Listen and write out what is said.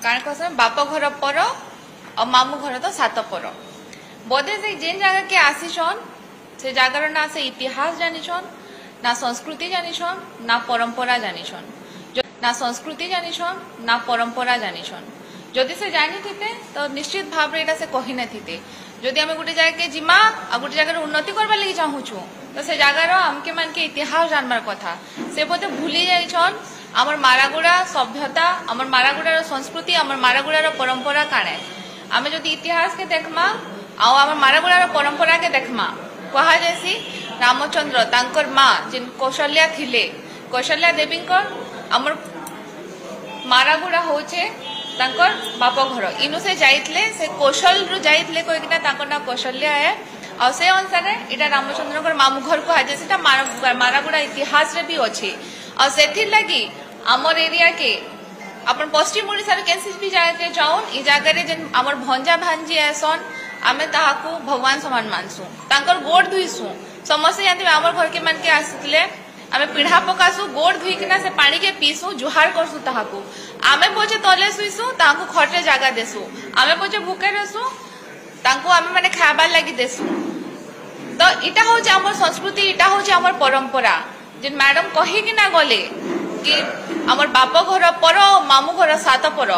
कारण कहसन बाप घर पर और मामू घर तो सात पर बोधे से जेन जगह के आसीछन से जगार ना से इतिहास जानिछन ना संस्कृति जानिछन ना परंपरा जानिछन ना संस्कृति जानिछन ना परंपरा जानिछन जदि से जानी थिते तो निश्चित भाव रे एटा से कहि न थिते जदि हमें गोटे जगह के जिमा आ गोटे जगह उन्नति करबा लगी चाहू छु तो से जगार हमके मान के इतिहास जानबार कथा से बोधे भूली जाइछन आमर मारागुड़ा सभ्यता आमर मारागुड़ार संस्कृति आमर मारागुड़ार परंपरा काणे आमे जदि इतिहास के देखमा आ आमर मारागुड़ार परंपरा के देखमा कहा जैसी रामचंद्र तांकर माँ जिन कौशल्या थिले कौशल्या देवी आमर मारागुड़ा होचे तांकर बाप घर इनु से जाइतले से कौशल रु जाइतले कोइकिना तांकर ना कौशल्या है और से अनुसार इटा रामचंद्र मामू घर को आज सेटा मारागुड़ा इतिहास रे भी अछि और सेथिर लगी आमर एरिया के अपन पश्चिम ओडिसा रे केनसी भी जागे के जाउन ई जागा रे जेन आमर भंजा भांजी आसन आमे ताहाकू भगवान समान मानसु तांकर गोड़ धुइसु समस्त जानते आमर घर के मन के आसितले आमे पिढ़ा पकासु गोड़ धुइकिना से पानी के पीसु जुहार करसु ताहाकू आमे बोचे तले सुइसु ताहाकू खटरे जागा देसु आमे बोचे भूखे रहसु तांकू आमे माने खाबार लागि देसु तो इटा होचे आमर संस्कृति इटा होचे आमर परंपरा जे मैडम कहि कि ना गले कि आमर बाप घर पर मामू घर सात पर